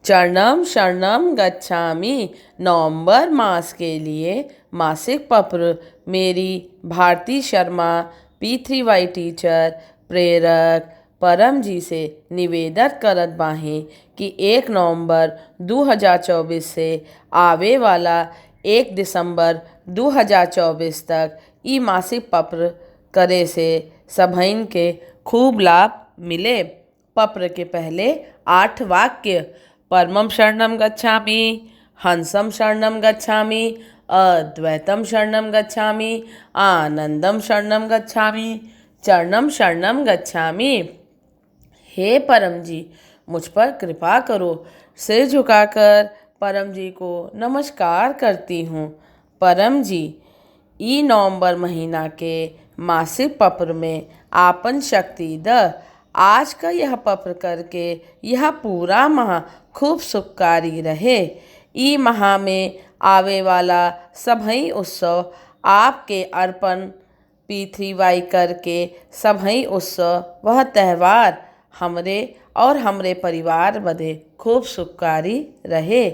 चरणम शरणम गच्छामि नवंबर मास के लिए मासिक पत्र मेरी भारती शर्मा P3Y टीचर प्रेरक परम जी से निवेदन करत बाहे कि 1 नवंबर 2024 से आवे वाला 1 दिसंबर 2024 तक ई मासिक पत्र करे से सभइन के खूब लाभ मिले। पत्र के पहले 8 वाक्य परमं शरणं गच्छामि, हंसं शरणं गच्छामि, अद्वैतं शरणं गच्छामि, आनंदं शरणं गच्छामि, चरणं शरणं गच्छामि। हे परम जी, मुझ पर कृपा करो। सिर झुकाकर परम जी को नमस्कार करती हूँ। परम जी, ई नवंबर महीना के मासिक पत्र में आपन शक्ति द। आज का यह पत्र करके यह पूरा माह खूब सुखकारी रहे। ई माह में आवे वाला सभई उत्सव आपके अर्पण P3Y करके सभई उत्सव वह त्यौहार हमरे और हमरे परिवार बदे खूब सुखकारी रहे।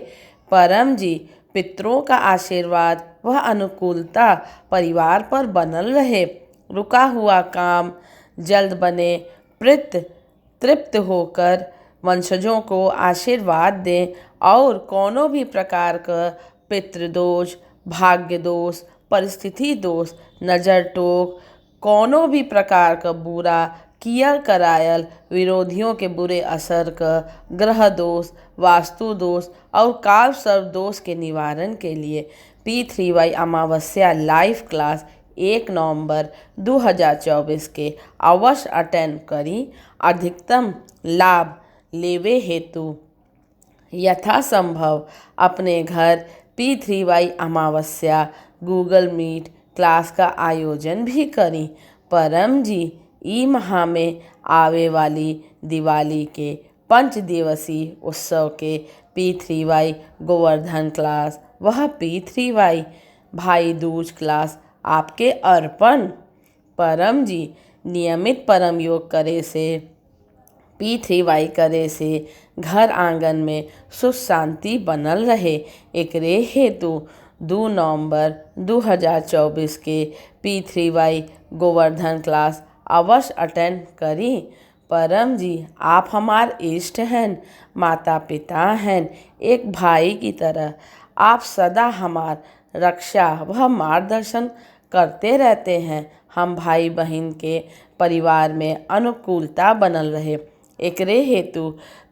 परम जी, पितरों का आशीर्वाद वह अनुकूलता परिवार पर बनल रहे। रुका हुआ काम जल्द बने, तृप्त होकर वंशजों को आशीर्वाद दें और कोनो भी प्रकार का पितृदोष, भाग्य दोष, परिस्थिति दोष, नजर टोक, कोनो भी प्रकार का बुरा कियल करायल विरोधियों के बुरे असर का ग्रह दोष, वास्तु दोष और काल सर्प दोष के निवारण के लिए P3Y अमावस्या लाइव क्लास 1 नवंबर 2024 के अवश्य अटेंड करी। अधिकतम लाभ लेवे हेतु यथासंभव अपने घर P3Y अमावस्या गूगल मीट क्लास का आयोजन भी करी। परम जी, ई माह में आवे वाली दिवाली के 5 दिवसीय उत्सव के P3Y गोवर्धन क्लास वह P3Y भाई दूज क्लास आपके अर्पण। परम जी, नियमित परम योग करे से P3Y करे से घर आंगन में सुख शांति बनल रहे। एकरे हेतु 2 नवंबर 2024 के P3Y गोवर्धन क्लास अवश्य अटेंड करी। परम जी, आप हमार इष्ट हैं, माता पिता हैं, एक भाई की तरह आप सदा हमार रक्षा व मार्गदर्शन करते रहते हैं। हम भाई बहन के परिवार में अनुकूलता बनल रहे। एकरे हेतु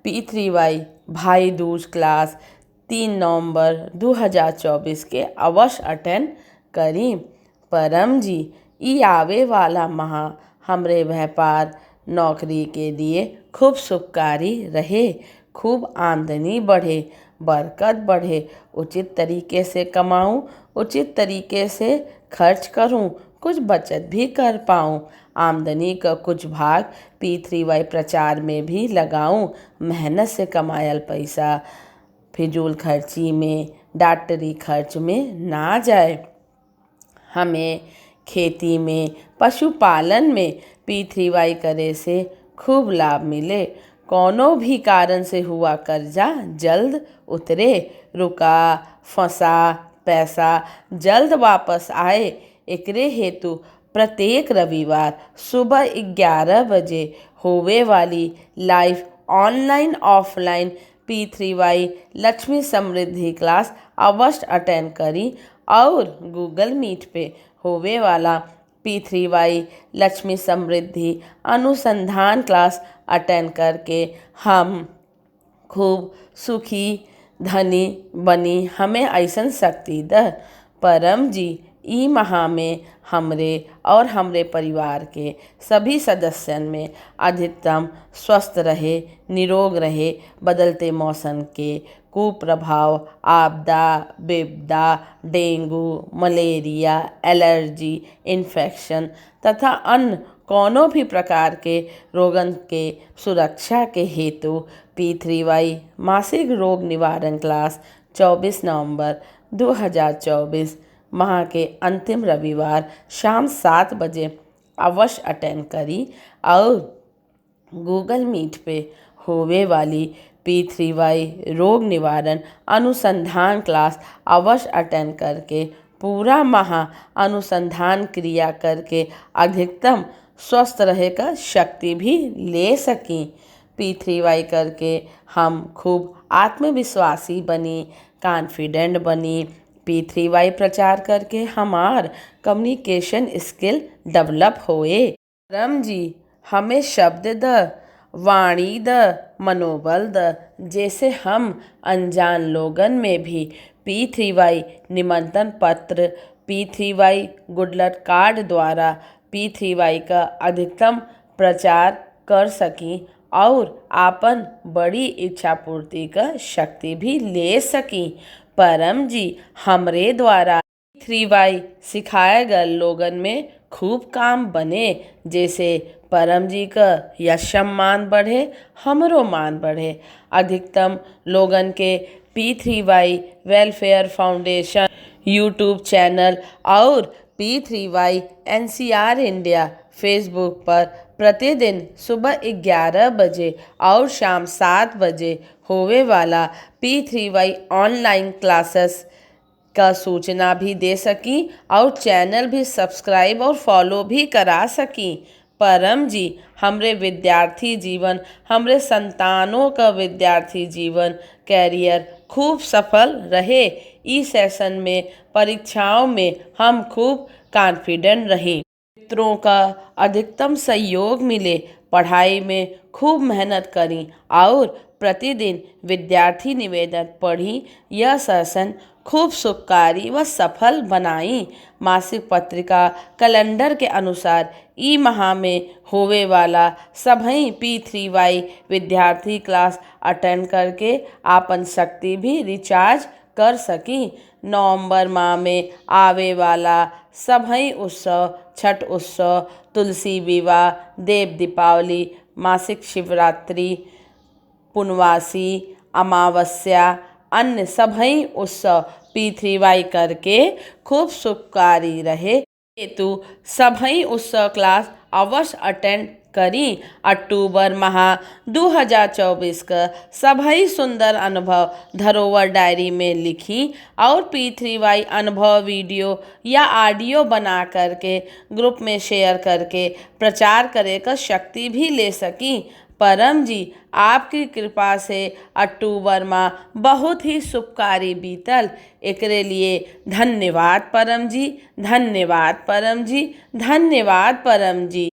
P3Y भाई दूज क्लास 3 नवंबर 2024 के अवश्य अटेंड करी। परम जी, ई आवे वाला माह हमरे व्यापार नौकरी के लिए खूब सुखकारी रहे, खूब आमदनी बढ़े, बरकत बढ़े, उचित तरीके से कमाऊं, उचित तरीके से खर्च करूं, कुछ बचत भी कर पाऊं, आमदनी का कुछ भाग P3Y प्रचार में भी लगाऊं, मेहनत से कमायल पैसा फिजूल खर्ची में, डॉक्टरी खर्च में ना जाए। हमें खेती में, पशुपालन में P3Y करे से खूब लाभ मिले। कोनो भी कारण से हुआ कर्जा जल्द उतरे, रुका फंसा पैसा जल्द वापस आए। एकरे हेतु प्रत्येक रविवार सुबह 11 बजे होवे वाली live online offline P3Y Lakshmi Samriddhi class अवश्य अटेंड करी और गूगल मीट पे होवे वाला P3Y लक्ष्मी समृद्धि अनुसंधान क्लास अटेंड करके हम खूब सुखी धनी बनी, हमें ऐसन शक्ति द। परम जी, ई माह में हमरे और हमरे परिवार के सभी सदस्यन में अधिकतम स्वस्थ रहे, निरोग रहे। बदलते मौसम के कुप्रभाव, आपदा विपदा, डेंगू, मलेरिया, एलर्जी, इन्फेक्शन तथा अन्य कोनो भी प्रकार के रोगन के सुरक्षा के हेतु P3Y मासिक रोग निवारण क्लास 24 नवंबर 2024 माह के अंतिम रविवार शाम 7 बजे अवश्य अटेंड करी और गूगल मीट पे होवे वाली P3Y रोग निवारण अनुसंधान क्लास अवश्य अटेंड करके पूरा माह अनुसंधान क्रिया करके अधिकतम स्वस्थ रहे का शक्ति भी ले सकें। P3Y करके हम खूब आत्मविश्वासी बनी, कॉन्फिडेंट बनी। P3Y प्रचार करके हमार कम्युनिकेशन स्किल डेवलप होए। परम जी हमें शब्द द, वाणी द, मनोबल द, जैसे हम अनजान लोगन में भी P3Y निमंत्रण पत्र, P3Y गुडलक कार्ड द्वारा P3Y का अधिकतम प्रचार कर सकी और आपन बड़ी इच्छा पूर्ति का शक्ति भी ले सकी। परम जी हमरे द्वारा P3Y सिखाए गए लोगन में खूब काम बने, जैसे परम जी का यश सम्मान बढ़े, हमरो मान बढ़े। अधिकतम लोगन के P3Y welfare foundation YouTube channel और P3Y NCR इंडिया फेसबुक पर प्रतिदिन सुबह 11 बजे और शाम 7 बजे होवे वाला P3Y ऑनलाइन क्लासेस का सूचना भी दे सकी और चैनल भी सब्सक्राइब और फॉलो भी करा सकी। परम जी हमरे विद्यार्थी जीवन, हमरे संतानों का विद्यार्थी जीवन कैरियर खूब सफल रहे। इस सेशन में परीक्षाओं में हम खूब कॉन्फिडेंट रहें, मित्रों का अधिकतम सहयोग मिले, पढ़ाई में खूब मेहनत करी और प्रतिदिन विद्यार्थी निवेदन पढ़ी। यह सेशन खूब सुखकारी व सफल बनाई। मासिक पत्रिका कैलेंडर के अनुसार ई माह में होवे वाला सभी P3Y विद्यार्थी क्लास अटेंड करके आपन शक्ति भी रिचार्ज कर सकी। नवंबर माह में आवे वाला सभी उत्सव, छठ उत्सव, तुलसी विवाह, देव दीपावली, मासिक शिवरात्रि, पुनवासी, अमावस्या, अन्य सभी उत्सव P3Y करके खूब सुखकारी रहे हेतु सभी उत्सव क्लास अवश्य अटेंड करी। अक्टूबर माह 2024 का सभी सुंदर अनुभव धरोहर डायरी में लिखी और P3Y अनुभव वीडियो या ऑडियो बना करके ग्रुप में शेयर करके प्रचार करे का शक्ति भी ले सकी। परम जी आपकी कृपा से अक्टूबर माह बहुत ही शुभकारी बीतल, एकरे लिए धन्यवाद परम जी, धन्यवाद परम जी, धन्यवाद परम जी।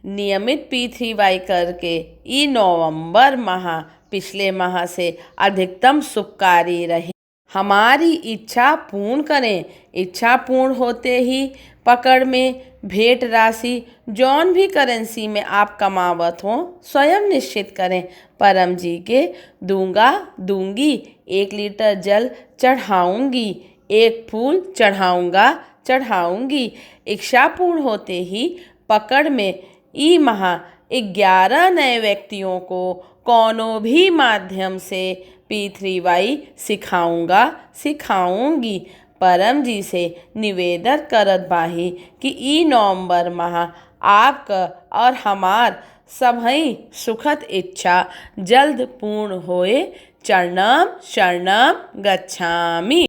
नियमित P3Y करके ई नवंबर माह पिछले माह से अधिकतम शुभकारी रहे। हमारी इच्छा पूर्ण करें। इच्छा पूर्ण होते ही पकड़ में भेंट राशि जौन भी करेंसी में आप कमावत हो स्वयं निश्चित करें। परम जी के दूंगा दूंगी, 1 लीटर जल चढ़ाऊंगी, 1 फूल चढ़ाऊंगा चढ़ाऊंगी। इच्छा पूर्ण होते ही पकड़ में ई माह 11 नए व्यक्तियों को कोनो भी माध्यम से P3Y सिखाऊंगा सिखाऊंगी। परम जी से निवेदन करत बाही कि ई नवंबर माह आपका और हमार सभी सुखद इच्छा जल्द पूर्ण होए। चरणम शरणम गच्छामि।